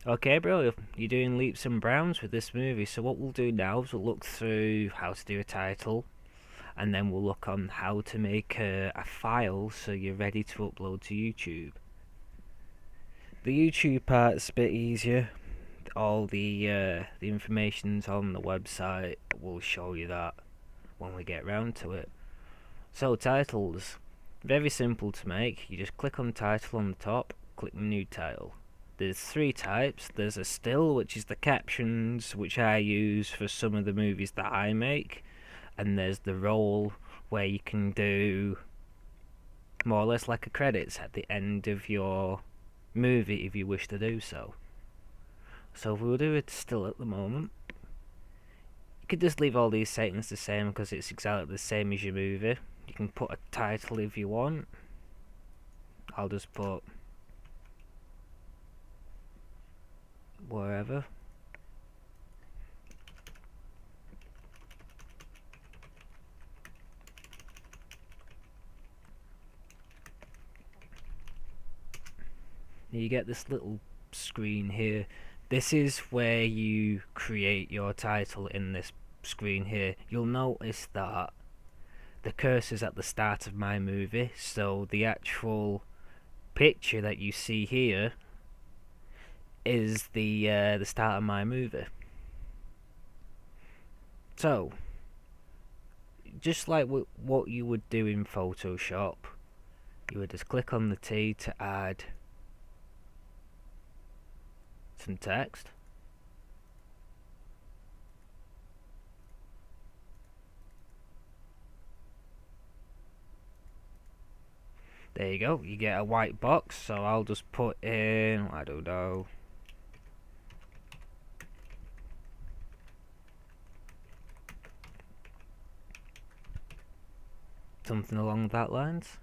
Okay, bro, you're doing leaps and bounds with this movie, so what we'll do now is we'll look through how to do a title, and then we'll look on how to make a file so you're ready to upload to YouTube. The YouTube part's a bit easier. All the information's on the website. We'll show you that when we get round to it. So titles, very simple to make. You just click on title on the top, click new title. There's three types. There's a still, which is the captions, which I use for some of the movies that I make, and there's the roll, where you can do more or less like a credits at the end of your movie if you wish to do so. So we'll do it still at the moment. You could just leave all these settings the same because it's exactly the same as your movie. You can put a title if you want. I'll just put wherever. You get this little screen here. This is where you create your title in this screen here. You'll notice that the cursor's at the start of my movie, so the actual picture that you see here is the start of my movie. So, just like what you would do in Photoshop, you would just click on the T to add some text. There you go, you get a white box, so I'll just put in, I don't know, something along that lines.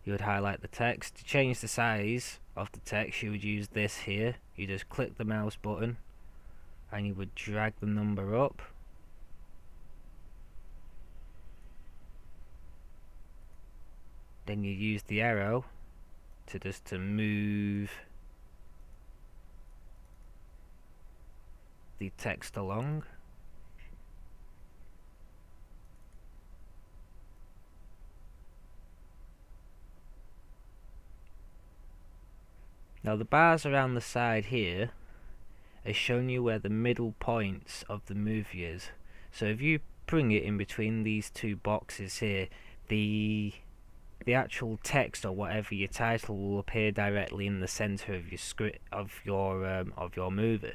You would highlight the text. To change the size of the text, you would use this here. You just click the mouse button and you would drag the number up. Then you use the arrow to move the text along. Now the bars around the side here are showing you where the middle points of the movie is. So if you bring it in between these two boxes here, the actual text or whatever your title will appear directly in the center of your script of your movie.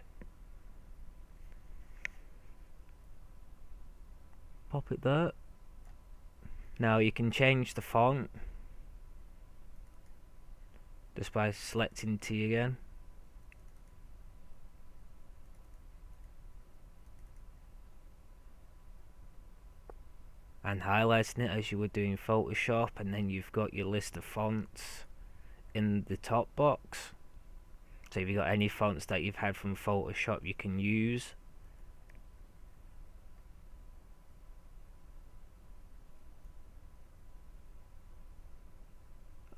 Pop it there. Now you can change the font just by selecting T again. And highlighting it as you would do in Photoshop, and then you've got your list of fonts in the top box. So if you've got any fonts that you've had from Photoshop you can use.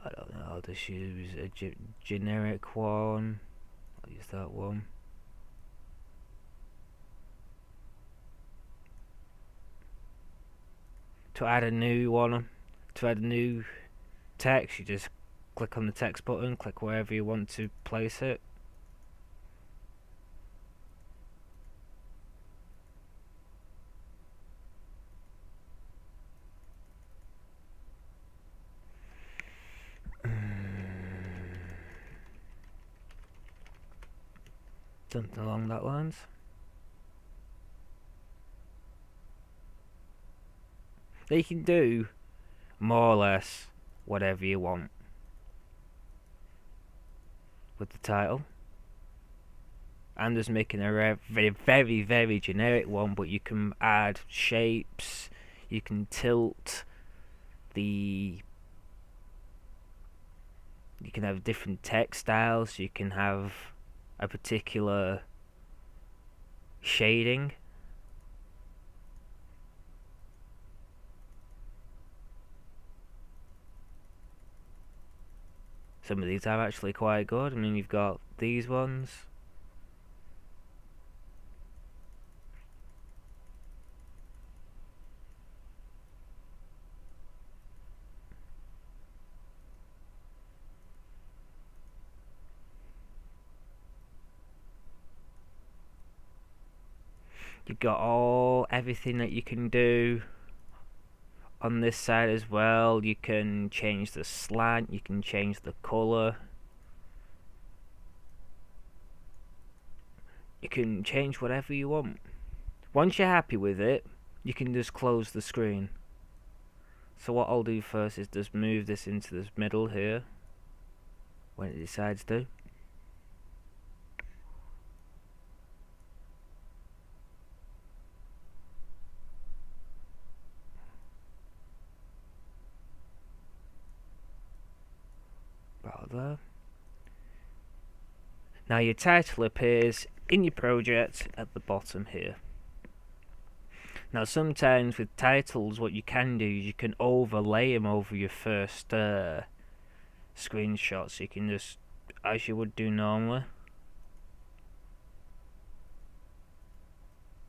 I don't know, I'll just use a generic one. I'll use that one. To add a new one, to add a new text, you just click on the text button, click wherever you want to place it. Something along that lines. You can do more or less whatever you want with the title. I'm just making a very generic one, but you can add shapes, you can tilt you can have different text styles, you can have a particular shading. Some of these are actually quite good. I mean, you've got these ones. You've got everything that you can do on this side as well. You can change the slant, you can change the colour, you can change whatever you want. Once you're happy with it, you can just close the screen. So what I'll do first is just move this into this middle here when it decides to. About there. Now your title appears in your project at the bottom here. Now sometimes with titles what you can do is you can overlay them over your first screenshot, so you can just, as you would do normally,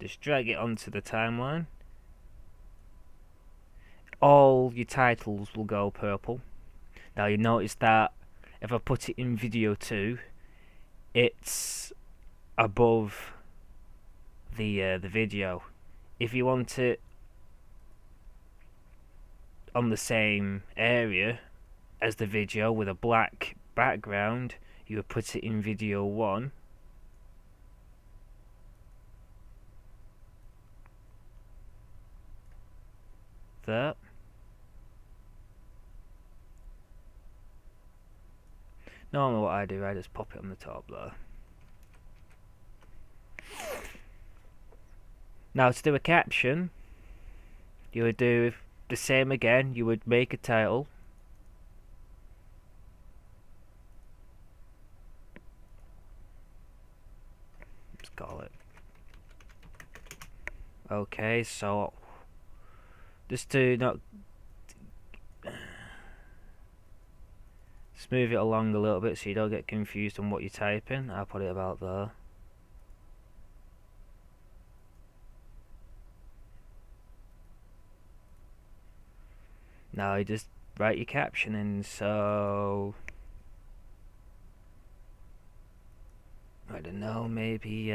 just drag it onto the timeline. All your titles will go purple. Now you notice that if I put it in video 2, it's above the video. If you want it on the same area as the video with a black background, you would put it in video 1. There. Normally what I do, I just pop it on the top there. Now to do a caption, you would do the same again. You would make a title. Let's call it. Okay, so just to not smooth it along a little bit so you don't get confused on what you're typing, I'll put it about there. Now you just write your caption in, so I don't know, maybe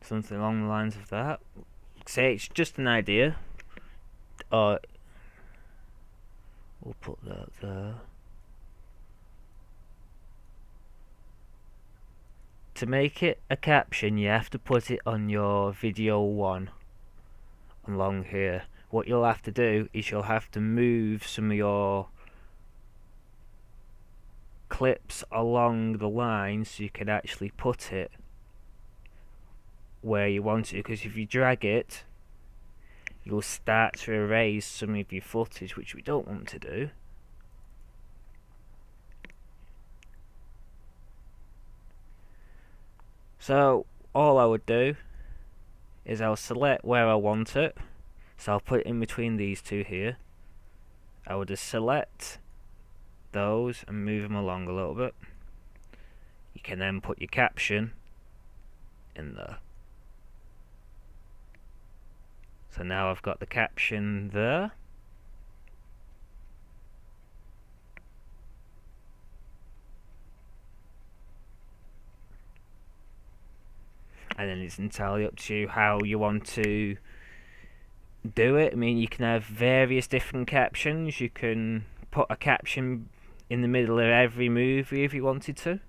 something along the lines of that. Say it's just an idea. We'll put that there. To make it a caption, you have to put it on your video 1 along here. What you'll have to do is you'll have to move some of your clips along the line so you can actually put it where you want it, because if you drag it, you'll start to erase some of your footage, which we don't want to do. So all I would do is I'll select where I want it, so I'll put it in between these two here. I would just select those and move them along a little bit. You can then put your caption in there. So now I've got the caption there. And then it's entirely up to you how you want to do it. I mean, you can have various different captions. You can put a caption in the middle of every movie if you wanted to.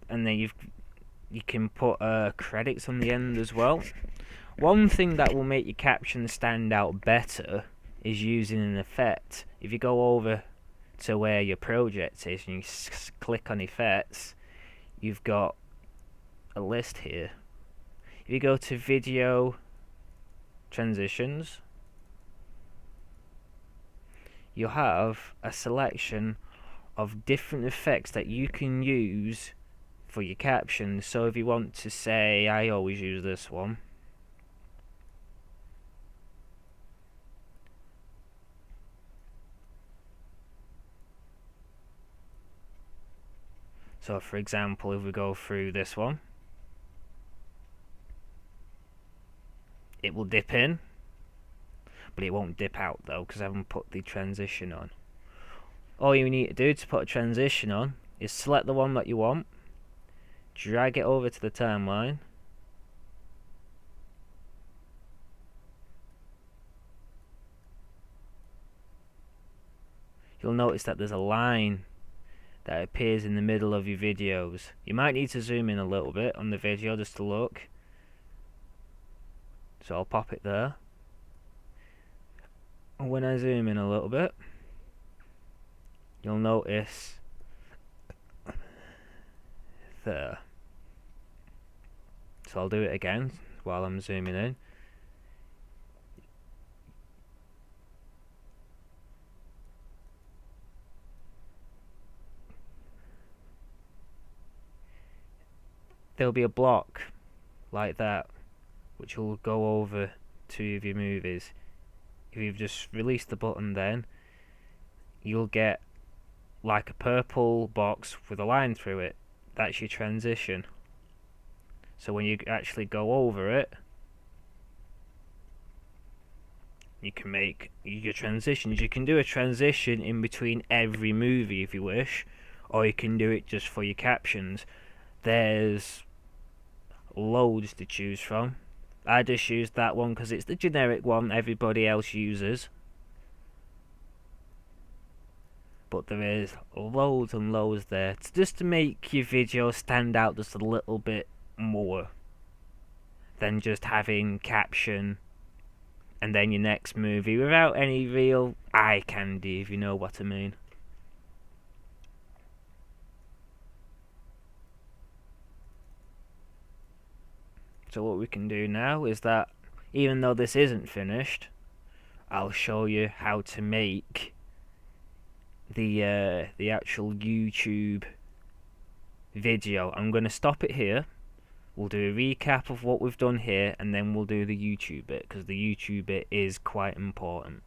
and then you can put credits on the end as well. One thing that will make your captions stand out better is using an effect. If you go over to where your project is and you click on effects, you've got a list here. If you go to video transitions, you'll have a selection of different effects that you can use for your captions. So if you want to say, I always use this one. So for example, if we go through this one, it will dip in, but it won't dip out though, because I haven't put the transition on. All you need to do to put a transition on is select the one that you want, drag it over to the timeline, you'll notice that there's a line that appears in the middle of your videos. You might need to zoom in a little bit on the video just to look. So I'll pop it there. And when I zoom in a little bit, you'll notice there. So I'll do it again while I'm zooming in. There'll be a block like that which will go over two of your movies. If you've just released the button, then you'll get like a purple box with a line through it. That's your transition. So when you actually go over it, you can make your transitions. You can do a transition in between every movie if you wish, or you can do it just for your captions. There's loads to choose from. I just used that one because it's the generic one everybody else uses. But there is loads and loads there just to make your video stand out just a little bit more than just having caption and then your next movie without any real eye candy, if you know what I mean. So what we can do now is that, even though this isn't finished, I'll show you how to make the actual YouTube video. I'm going to stop it here. We'll do a recap of what we've done here, and then we'll do the YouTube bit, because the YouTube bit is quite important.